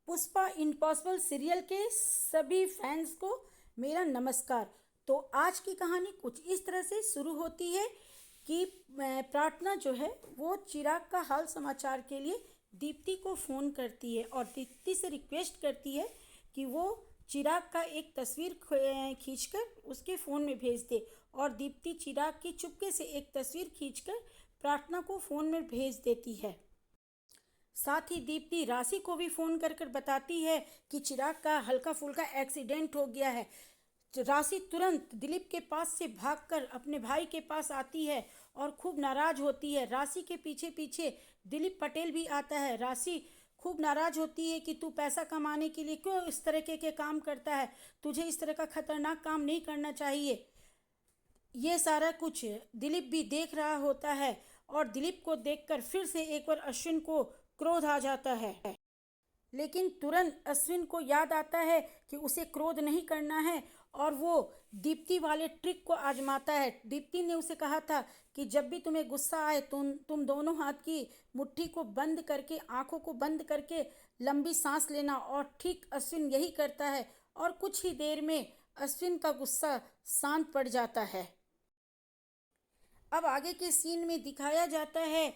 Pushpa impossible serial के सभी fans को मेरा नमस्कार। तो आज की कहानी कुछ इस तरह से शुरू होती है कि प्रार्थना जो है वो चिराग का हाल समाचार के लिए दीप्ति को फ़ोन करती है और दीप्ति से रिक्वेस्ट करती है कि वो चिराग का एक तस्वीर खींचकर उसके फ़ोन में भेज दे। और दीप्ति चिराग की चुपके से एक तस्वीर खींचकर प्रार्थना को फ़ोन में भेज देती है। साथ ही दीप्ति राशि को भी फ़ोन कर कर बताती है कि चिराग का हल्का फुल्का एक्सीडेंट हो गया है। राशि तुरंत दिलीप के पास से भागकर अपने भाई के पास आती है और खूब नाराज़ होती है। राशि के पीछे पीछे दिलीप पटेल भी आता है। राशि खूब नाराज़ होती है कि तू पैसा कमाने के लिए क्यों इस तरह के काम करता है, तुझे इस तरह का खतरनाक काम नहीं करना चाहिए। ये सारा कुछ दिलीप भी देख रहा होता है और दिलीप को देखकर फिर से एक बार अश्विन को क्रोध आ जाता है। लेकिन तुरंत अश्विन को याद आता है कि उसे क्रोध नहीं करना है और वो दीप्ति वाले ट्रिक को आजमाता है। दीप्ति ने उसे कहा था कि जब भी तुम्हें गुस्सा आए तुम दोनों हाथ की मुट्ठी को बंद करके, आंखों को बंद करके लंबी सांस लेना। और ठीक अश्विन यही करता है और कुछ ही देर में अश्विन का गुस्सा शांत पड़ जाता है। अब आगे के सीन में दिखाया जाता है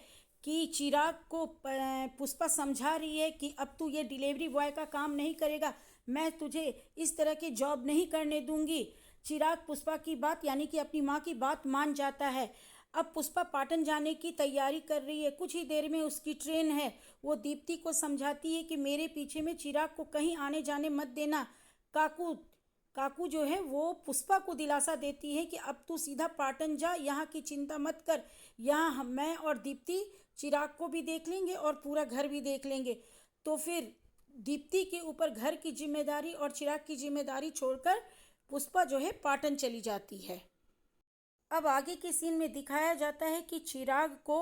कि चिराग को पुष्पा समझा रही है कि अब तू ये डिलीवरी बॉय का काम नहीं करेगा, मैं तुझे इस तरह की जॉब नहीं करने दूंगी। चिराग पुष्पा की बात यानी कि अपनी माँ की बात मान जाता है। अब पुष्पा पाटन जाने की तैयारी कर रही है, कुछ ही देर में उसकी ट्रेन है। वो दीप्ति को समझाती है कि मेरे पीछे में चिराग को कहीं आने जाने मत देना। काकू काकू जो है वो पुष्पा को दिलासा देती है कि अब तू सीधा पाटन जा, यहाँ की चिंता मत कर, यहाँ मैं और दीप्ति चिराग को भी देख लेंगे और पूरा घर भी देख लेंगे। तो फिर दीप्ति के ऊपर घर की जिम्मेदारी और चिराग की जिम्मेदारी छोड़कर पुष्पा जो है पाटन चली जाती है। अब आगे के सीन में दिखाया जाता है कि चिराग को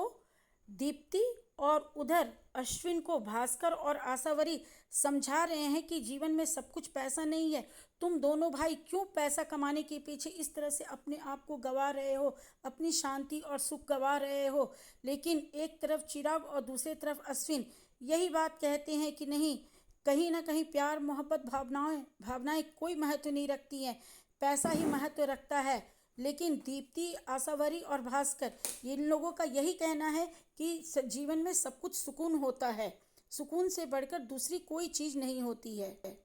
दीप्ति और उधर अश्विन को भास्कर और आशावरी समझा रहे हैं कि जीवन में सब कुछ पैसा नहीं है। तुम दोनों भाई क्यों पैसा कमाने के पीछे इस तरह से अपने आप को गंवा रहे हो, अपनी शांति और सुख गंवा रहे हो। लेकिन एक तरफ चिराग और दूसरी तरफ अश्विन यही बात कहते हैं कि नहीं, कहीं ना कहीं प्यार मोहब्बत भावनाएं भावनाएं कोई महत्व नहीं रखती हैं, पैसा ही महत्व रखता है। लेकिन दीप्ति, आशावरी और भास्कर इन लोगों का यही कहना है कि जीवन में सब कुछ सुकून होता है, सुकून से बढ़कर दूसरी कोई चीज़ नहीं होती है।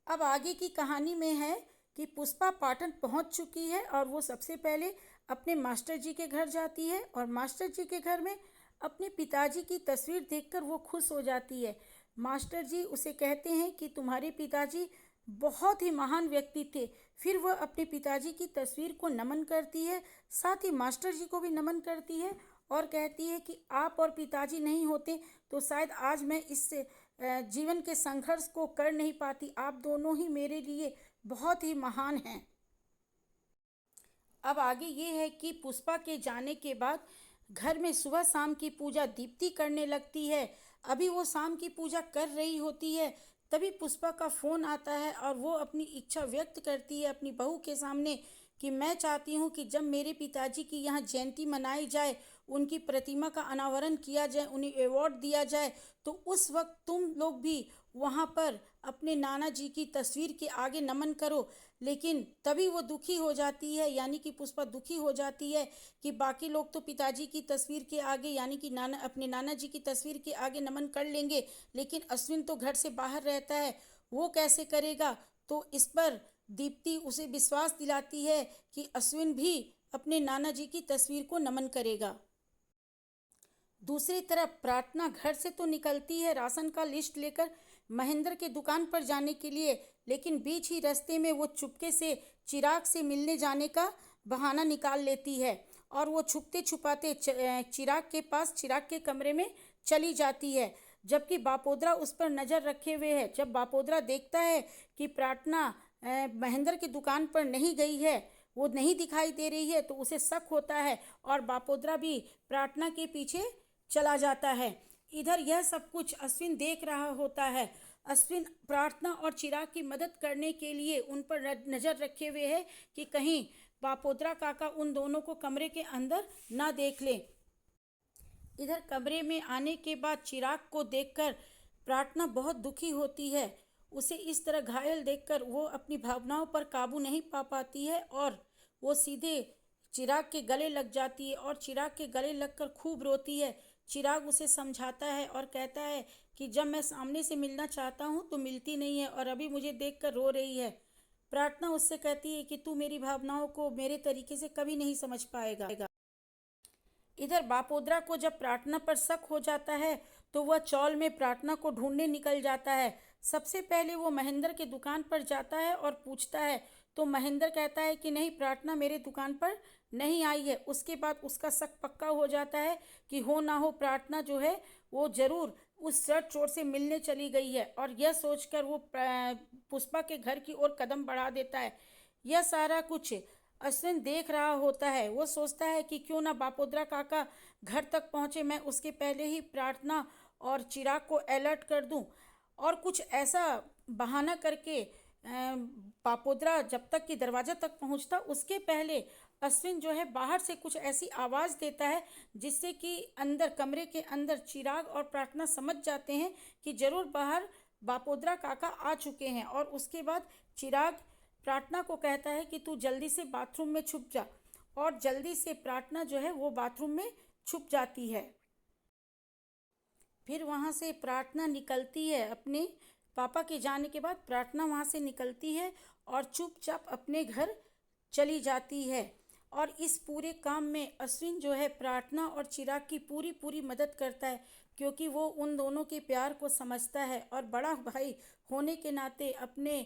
अब आगे की कहानी में है कि पुष्पा पाटन पहुंच चुकी है और वो सबसे पहले अपने मास्टर जी के घर जाती है और मास्टर जी के घर में अपने पिताजी की तस्वीर देखकर वो खुश हो जाती है। मास्टर जी उसे कहते हैं कि तुम्हारे पिताजी बहुत ही महान व्यक्ति थे। फिर वह अपने पिताजी की तस्वीर को नमन करती है, साथ ही मास्टर जी को भी नमन करती है और कहती है कि आप और पिताजी नहीं होते तो शायद आज मैं इस जीवन के संघर्ष को कर नहीं पाती। आप दोनों ही मेरे लिए बहुत ही महान हैं। अब आगे ये है कि पुष्पा के जाने के बाद घर में सुबह शाम की पूजा दीप्ति करने लगती है। अभी वो शाम की पूजा कर रही होती है, तभी पुष्पा का फ़ोन आता है और वो अपनी इच्छा व्यक्त करती है अपनी बहू के सामने कि मैं चाहती हूँ कि जब मेरे पिताजी की यहाँ जयंती मनाई जाए, उनकी प्रतिमा का अनावरण किया जाए, उन्हें अवार्ड दिया जाए, तो उस वक्त तुम लोग भी वहाँ पर अपने नाना जी की तस्वीर के आगे नमन करो। लेकिन तभी वो दुखी हो जाती है, यानी कि पुष्पा दुखी हो जाती है कि बाकी लोग तो पिताजी की तस्वीर के आगे यानी कि अपने नाना जी की तस्वीर के आगे नमन कर लेंगे, लेकिन अश्विन तो घर से बाहर रहता है, वो कैसे करेगा। तो इस पर दीप्ति उसे विश्वास दिलाती है कि अश्विन भी अपने नाना जी की तस्वीर को नमन करेगा। दूसरी तरफ प्रार्थना घर से तो निकलती है राशन का लिस्ट लेकर महेंद्र के दुकान पर जाने के लिए, लेकिन बीच ही रास्ते में वो चुपके से चिराग से मिलने जाने का बहाना निकाल लेती है और वो छुपते छुपाते चिराग के पास, चिराग के कमरे में चली जाती है, जबकि बापोद्रा उस पर नज़र रखे हुए है। जब बापोद्रा देखता है कि प्रार्थना महेंद्र की दुकान पर नहीं गई है, वो नहीं दिखाई दे रही है, तो उसे शक होता है और बापोद्रा भी प्रार्थना के पीछे चला जाता है। इधर यह सब कुछ अश्विन देख रहा होता है। अश्विन प्रार्थना और चिराग की मदद करने के लिए उन पर नज़र रखे हुए है कि कहीं बापोद्रा काका उन दोनों को कमरे के अंदर ना देख ले। इधर कमरे में आने के बाद चिराग को देखकर प्रार्थना बहुत दुखी होती है। उसे इस तरह घायल देखकर वो अपनी भावनाओं पर काबू नहीं पा पाती है और वो सीधे चिराग के गले लग जाती है और चिराग के गले लगकर खूब रोती है। चिराग उसे समझाता है और कहता है कि जब मैं सामने से मिलना चाहता हूँ तो मिलती नहीं है और अभी मुझे देखकर रो रही है। प्रार्थना उससे कहती है कि तू मेरी भावनाओं को मेरे तरीके से कभी नहीं समझ पाएगा। इधर बापोद्रा को जब प्रार्थना पर शक हो जाता है तो वह चौल में प्रार्थना को ढूंढने निकल जाता है। सबसे पहले वो महेंद्र के दुकान पर जाता है और पूछता है तो महेंद्र कहता है कि नहीं, प्रार्थना मेरे दुकान पर नहीं आई है। उसके बाद उसका शक पक्का हो जाता है कि हो ना हो प्रार्थना जो है वो ज़रूर उस शर्ट चोर से मिलने चली गई है और यह सोचकर वो पुष्पा के घर की ओर कदम बढ़ा देता है। यह सारा कुछ अश्विन देख रहा होता है। वो सोचता है कि क्यों ना बापोद्रा काका घर तक पहुँचे, मैं उसके पहले ही प्रार्थना और चिराग को अलर्ट कर दूं और कुछ ऐसा बहाना करके बापोद्रा जब तक कि दरवाज़ा तक पहुंचता उसके पहले अश्विन जो है बाहर से कुछ ऐसी आवाज़ देता है जिससे कि अंदर कमरे के अंदर चिराग और प्रार्थना समझ जाते हैं कि ज़रूर बाहर बापोद्रा काका आ चुके हैं। और उसके बाद चिराग प्रार्थना को कहता है कि तू जल्दी से बाथरूम में छुप जा और जल्दी से प्रार्थना जो है वो बाथरूम में छुप जाती है। फिर वहाँ से प्रार्थना निकलती है। अपने पापा के जाने के बाद प्रार्थना वहाँ से निकलती है और चुपचाप अपने घर चली जाती है। और इस पूरे काम में अश्विन जो है प्रार्थना और चिराग की पूरी पूरी मदद करता है क्योंकि वो उन दोनों के प्यार को समझता है और बड़ा भाई होने के नाते अपने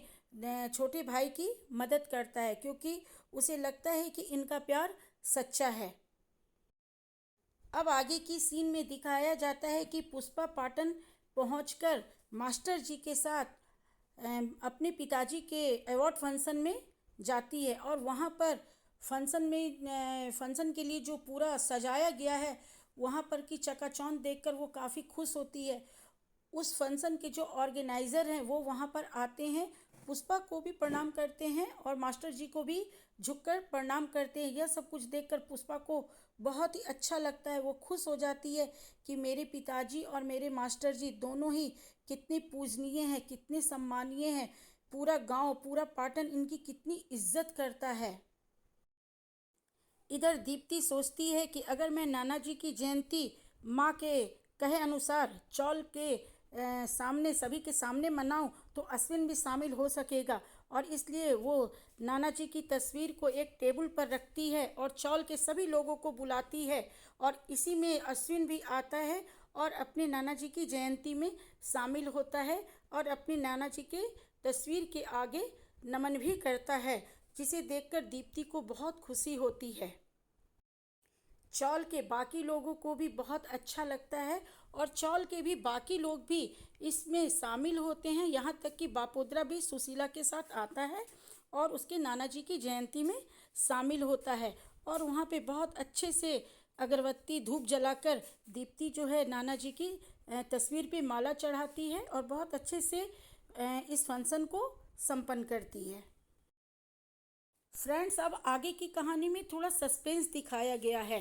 छोटे भाई की मदद करता है क्योंकि उसे लगता है कि इनका प्यार सच्चा है। अब आगे की सीन में दिखाया जाता है कि पुष्पा पाटन पहुंचकर मास्टर जी के साथ अपने पिताजी के अवार्ड फंक्शन में जाती है और वहां पर फंक्शन के लिए जो पूरा सजाया गया है वहां पर की चकाचौंध देखकर वो काफ़ी खुश होती है। उस फंक्शन के जो ऑर्गेनाइज़र हैं वो वहाँ पर आते हैं, पुष्पा को भी प्रणाम करते हैं और मास्टर जी को भी झुककर प्रणाम करते हैं। यह सब कुछ देखकर पुष्पा को बहुत ही अच्छा लगता है। वो खुश हो जाती है कि मेरे पिताजी और मेरे मास्टर जी दोनों ही कितने पूजनीय हैं, कितने सम्मानीय हैं। पूरा गांव, पूरा पाटन इनकी कितनी इज्जत करता है। इधर दीप्ति सोचती है कि अगर मैं नाना जी की जयंती माँ के कहे अनुसार चौल के सामने सभी के सामने मनाऊं तो अश्विन भी शामिल हो सकेगा और इसलिए वो नाना जी की तस्वीर को एक टेबल पर रखती है और चौल के सभी लोगों को बुलाती है और इसी में अश्विन भी आता है और अपने नाना जी की जयंती में शामिल होता है और अपने नाना जी के तस्वीर के आगे नमन भी करता है, जिसे देखकर दीप्ति को बहुत खुशी होती है। चौल के बाकी लोगों को भी बहुत अच्छा लगता है और चौल के भी बाकी लोग भी इसमें शामिल होते हैं। यहाँ तक कि बापोद्रा भी सुशीला के साथ आता है और उसके नाना जी की जयंती में शामिल होता है और वहाँ पे बहुत अच्छे से अगरबत्ती धूप जलाकर दीप्ति जो है नाना जी की तस्वीर पे माला चढ़ाती है और बहुत अच्छे से इस फंक्शन को संपन्न करती है। फ्रेंड्स, अब आगे की कहानी में थोड़ा सस्पेंस दिखाया गया है।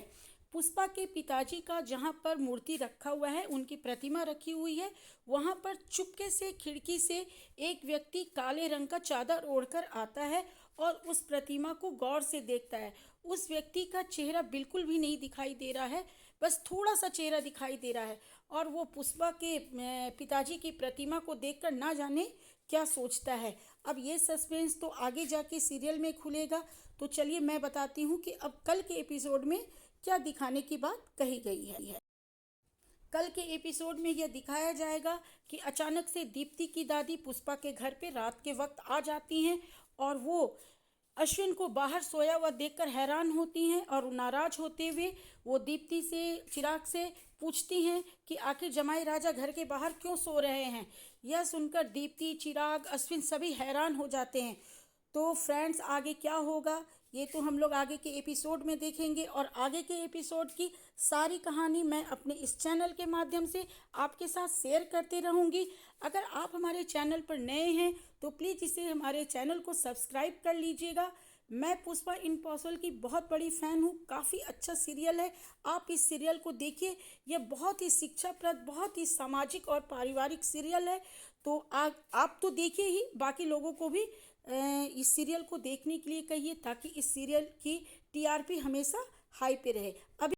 पुष्पा के पिताजी का जहाँ पर मूर्ति रखा हुआ है, उनकी प्रतिमा रखी हुई है, वहाँ पर चुपके से खिड़की से एक व्यक्ति काले रंग का चादर ओढ़कर आता है और उस प्रतिमा को गौर से देखता है। उस व्यक्ति का चेहरा बिल्कुल भी नहीं दिखाई दे रहा है, बस थोड़ा सा चेहरा दिखाई दे रहा है और वो पुष्पा के पिताजी की प्रतिमा को देखकर ना जाने क्या सोचता है। अब ये सस्पेंस तो आगे जाके सीरियल में खुलेगा, तो चलिए मैं बताती हूँ कि अब कल के एपिसोड में क्या दिखाने की बात कही गई है। कल के एपिसोड में यह दिखाया जाएगा कि अचानक से दीप्ति की दादी पुष्पा के घर पे रात के वक्त आ जाती हैं और वो अश्विन को बाहर सोया हुआ देखकर हैरान होती हैं और नाराज होते हुए वो दीप्ति से, चिराग से पूछती हैं कि आखिर जमाई राजा घर के बाहर क्यों सो रहे हैं। यह सुनकर दीप्ति, चिराग, अश्विन सभी हैरान हो जाते हैं। तो फ्रेंड्स, आगे क्या होगा ये तो हम लोग आगे के एपिसोड में देखेंगे और आगे के एपिसोड की सारी कहानी मैं अपने इस चैनल के माध्यम से आपके साथ शेयर करती रहूँगी। अगर आप हमारे चैनल पर नए हैं तो प्लीज़ इसे हमारे चैनल को सब्सक्राइब कर लीजिएगा, मैं पुष्पा इम्पॉसिबल की बहुत बड़ी फ़ैन हूँ। काफ़ी अच्छा सीरियल है। आप इस सीरियल को देखिए। यह बहुत ही शिक्षाप्रद, बहुत ही सामाजिक और पारिवारिक सीरियल है। तो आप तो देखिए ही, बाकी लोगों को भी इस सीरियल को देखने के लिए कहिए, ताकि इस सीरियल की टीआरपी हमेशा हाई पे रहे। अभी